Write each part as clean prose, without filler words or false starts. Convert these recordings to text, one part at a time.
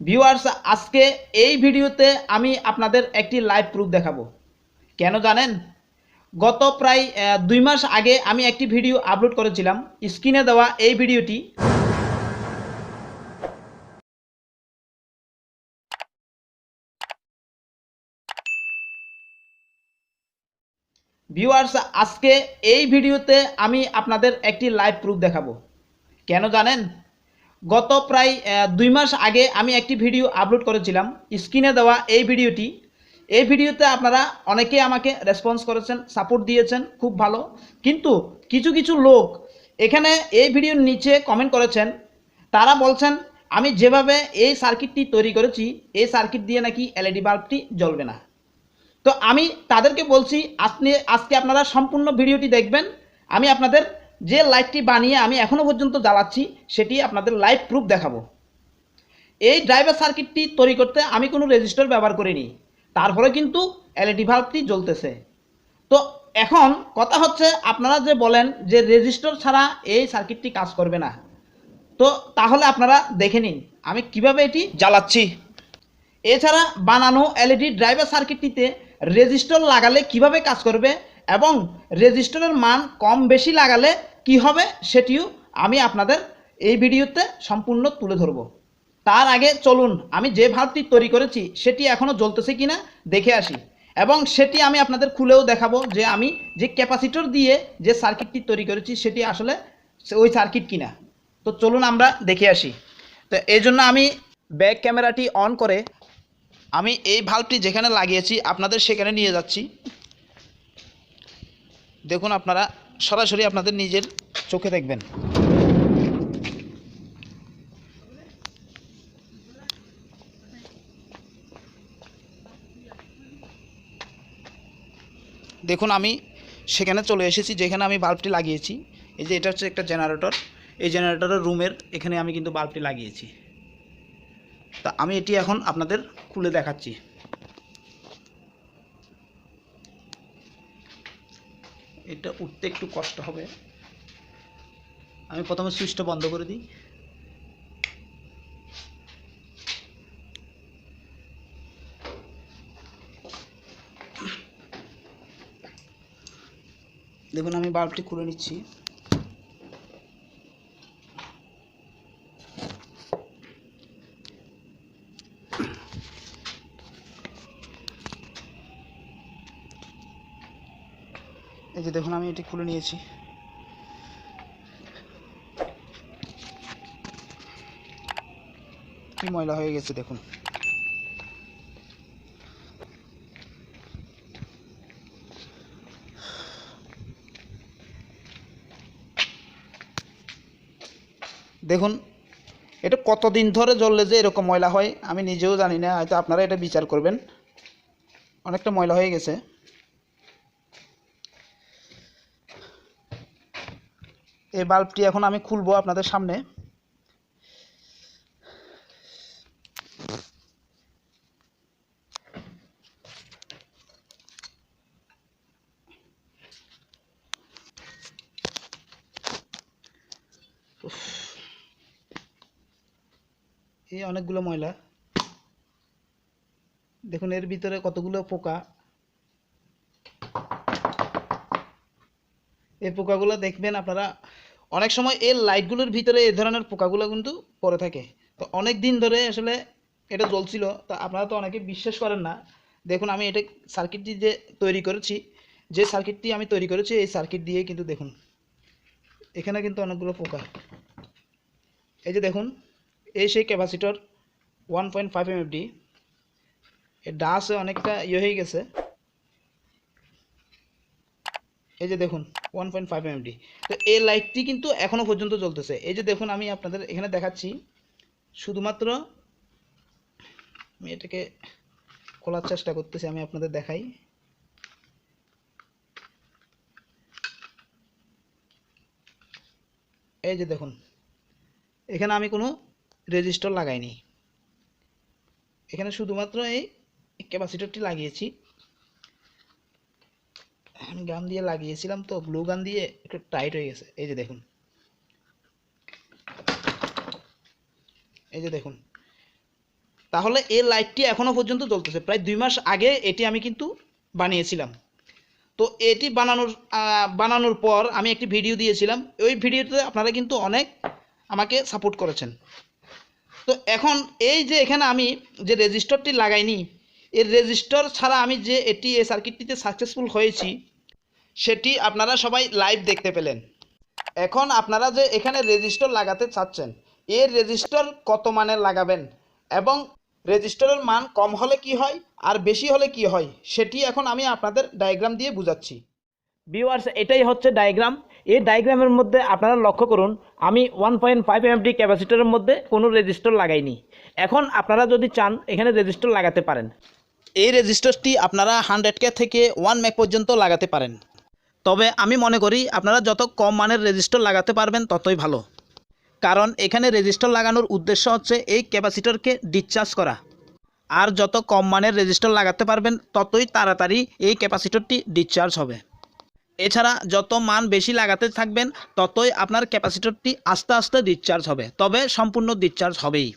Viewers, আজকে এই ভিডিওতে আমি আপনাদের একটি লাইভ প্রুফ দেখাবো। কেন জানেন? গত প্রায় 2 মাস আগে আমি একটি ভিডিও আপলোড করেছিলাম। স্ক্রিনে দেওয়া এই ভিডিওটি ভিউয়ার্স, আজকে এই ভিডিওতে আমি আপনাদের একটি লাইভ প্রুফ দেখাবো। কেন জানেন? গত প্রায় 2 মাস আগে আমি একটি ভিডিও আপলোড করেছিলাম। স্ক্রিনে দেওয়া এই ভিডিওতে আপনারা অনেকে আমাকে রেসপন্স করেছেন, সাপোর্ট দিয়েছেন, খুব ভালো। কিন্তু কিছু কিছু লোক এখানে এই ভিডিওর নিচে কমেন্ট করেছেন। তারা বলছেন আমি যেভাবে এই সার্কিটটি তৈরি করেছি, এই সার্কিট দিয়ে নাকি এলইডি বাল্বটি জ্বলবে না। তো আমি তাদেরকে বলছি আজকে আপনারা সম্পূর্ণ ভিডিওটি দেখবেন। আমি আপনাদের যে লাইটটি বানিয়ে আমি এখনও পর্যন্ত জ্বালাচ্ছি সেটি আপনাদের লাইভ প্রুফ দেখাবো। এই ড্রাইভার সার্কিটটি তৈরি করতে আমি কোনো রেজিস্টর ব্যবহার করিনি, তারপরে কিন্তু এলইডি বাল্বটি জ্বলতেছে। তো এখন কথা হচ্ছে, আপনারা যে বলেন যে রেজিস্টর ছাড়া এই সার্কিটটি কাজ করবে না, তো তাহলে আপনারা দেখে নিন আমি কিভাবে এটি জ্বালাচ্ছি। এছাড়া বানানো এলইডি ড্রাইভার সার্কিটটিতে রেজিস্টর লাগালে কিভাবে কাজ করবে এবং রেজিস্টরের মান কম বেশি লাগালে কি হবে সেটিও আমি আপনাদের এই ভিডিওতে সম্পূর্ণ তুলে ধরব। তার আগে চলুন আমি যে ভাল্বটি তৈরি করেছি সেটি এখনও জ্বলতেছে কিনা দেখে আসি, এবং সেটি আমি আপনাদের খুলেও দেখাবো যে আমি যে ক্যাপাসিটর দিয়ে যে সার্কিটটি তৈরি করেছি সেটি আসলে ওই সার্কিট কিনা। তো চলুন আমরা দেখে আসি। তো এই জন্য আমি ব্যাক ক্যামেরাটি অন করে আমি এই ভাল্বটি যেখানে লাগিয়েছি আপনাদের সেখানে নিয়ে যাচ্ছি। দেখুন, আপনারা সরাসরি আপনাদের নিজের চোখে দেখবেন। দেখুন, আমি সেখানে চলে এসেছি যেখানে আমি বাল্বটি লাগিয়েছি। এই যে এটা হচ্ছে একটা জেনারেটর, এই জেনারেটরের রুমের এখানে আমি কিন্তু বাল্বটি লাগিয়েছি। তা আমি এটি এখন আপনাদের খুলে দেখাচ্ছি। এটা উঠতে একটু কষ্ট হবে। আমি প্রথমে সুইচটা বন্ধ করে দিই। দেখুন, আমি বাল্বটি খুলে নিচ্ছি। এই যে দেখুন, আমি এটি খুলে নিয়েছি। কি ময়লা হয়ে গেছে দেখুন। দেখুন, এটা কতদিন ধরে জ্বললে যে এরকম ময়লা হয় আমি নিজেও জানি না, হয়তো আপনারা এটা বিচার করবেন। অনেকটা ময়লা হয়ে গেছে। এই বাল্বটি এখন আমি খুলবো আপনাদের সামনে। এই অনেকগুলো ময়লা, দেখুন এর ভিতরে কতগুলো পোকা। এই পোকাগুলো দেখবেন আপনারা, অনেক সময় এই লাইটগুলোর ভিতরে এই ধরনের পোকাগুলো কিন্তু পড়ে থাকে। তো অনেক দিন ধরে আসলে এটা জ্বলছিল, তো আপনারা তো অনেকে বিশ্বাস করেন না। দেখুন, আমি এটা সার্কিটটি যে তৈরি করেছি, এই সার্কিট দিয়ে কিন্তু দেখুন এখানে কিন্তু অনেকগুলো পোকা। এই যে দেখুন, এই সেই ক্যাপাসিটর 1.5 mfd, এর ডাসে অনেকটা হয়ে গেছে। এই যে দেখুন 1.5 mfd। তো এই লাইটটি কিন্তু এখনো পর্যন্ত জ্বলতেছে। এই যে দেখুন, আমি আপনাদের এখানে দেখাচ্ছি। শুধুমাত্র আমি এটাকে খোলার চেষ্টা করতেছি, আমি আপনাদের দেখাই। এই যে দেখুন, এখানে আমি কোনো রেজিস্টর লাগাইনি, এখানে শুধুমাত্র এই ক্যাপাসিটরটি লাগিয়েছি। আমি গান দিয়ে লাগিয়েছিলাম, তো গ্লু গান দিয়ে একটু টাইট হয়ে গেছে। এই যে দেখুন, এই যে দেখুন, তাহলে এই লাইটটি এখনও পর্যন্ত জ্বলতেছে। প্রায় 2 মাস আগে এটি আমি কিন্তু বানিয়েছিলাম। তো এটি বানানোর পর আমি একটি ভিডিও দিয়েছিলাম, ওই ভিডিওতে আপনারা কিন্তু অনেক আমাকে সাপোর্ট করেছেন। তো এখন এই যে এখানে আমি যে রেজিস্টরটি লাগাইনি, এই রেজিস্টর ছাড়া আমি যে এই সার্কিটটিতে সাকসেসফুল হয়েছি সেটি আপনারা সবাই লাইভ দেখতে পেলেন। এখন আপনারা যে এখানে রেজিস্টর লাগাতে চাচ্ছেন, এই রেজিস্টর কত মানের লাগাবেন এবং রেজিস্টরের মান কম হলে কি হয় আর বেশি হলে কি হয় সেটি এখন আমি আপনাদের ডায়াগ্রাম দিয়ে বুঝাচ্ছি। ভিউয়ার্স, এটাই হচ্ছে ডায়াগ্রাম। এই ডায়াগ্রামের মধ্যে আপনারা লক্ষ্য করুন, আমি 1.5 এমএমডি ক্যাপাসিটরের মধ্যে কোনো রেজিস্টর লাগাইনি। এখন আপনারা যদি চান এখানে রেজিস্টর লাগাতে পারেন। এই রেজিস্টরটি আপনারা 100K থেকে 1 মেগ পর্যন্ত লাগাতে পারেন। তবে আমি মনে করি আপনারা যত কম মানের রেজিস্টর লাগাতে পারবেন ততই ভালো, কারণ এখানে রেজিস্টর লাগানোর উদ্দেশ্য হচ্ছে এই ক্যাপাসিটরকে ডিসচার্জ করা। আর যত কম মানের রেজিস্টর লাগাতে পারবেন ততই তাড়াতাড়ি এই ক্যাপাসিটরটি ডিসচার্জ হবে। এছাড়া যত মান বেশি লাগাতে থাকবেন ততই আপনার ক্যাপাসিটরটি আস্তে আস্তে ডিসচার্জ হবে, তবে সম্পূর্ণ ডিসচার্জ হবেই।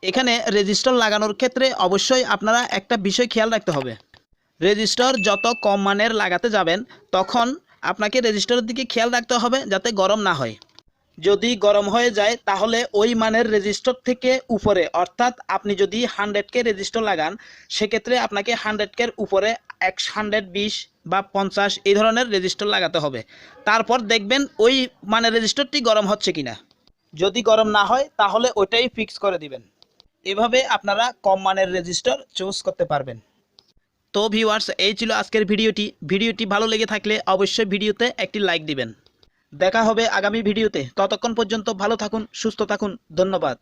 এখানে রেজিস্টর লাগানোর ক্ষেত্রে অবশ্যই আপনারা একটা বিষয় খেয়াল রাখতে হবে। রেজিস্টর যত কম মানের লাগাতে যাবেন তখন আপনাকে রেজিস্টরের দিকে খেয়াল রাখতে হবে যাতে গরম না হয়। যদি গরম হয়ে যায় তাহলে ওই মানের রেজিস্টর থেকে উপরে, অর্থাৎ আপনি যদি 100K রেজিস্টর লাগান সেক্ষেত্রে আপনাকে 100K উপরে 120 বা 50 এই ধরনের রেজিস্টর লাগাতে হবে। তারপর দেখবেন ওই মানের রেজিস্টরটি গরম হচ্ছে কিনা। যদি গরম না হয় তাহলে ওইটাই ফিক্স করে দিবেন। এভাবে আপনারা কম মানের রেজিস্টর চুজ করতে পারবেন। তো ভিউয়ার্স, এই ছিল আজকের ভিডিওটি ভালো লেগে থাকলে অবশ্যই ভিডিওতে একটি লাইক দিবেন। দেখা হবে আগামী ভিডিওতে। ততক্ষণ পর্যন্ত ভালো থাকুন, সুস্থ থাকুন। ধন্যবাদ।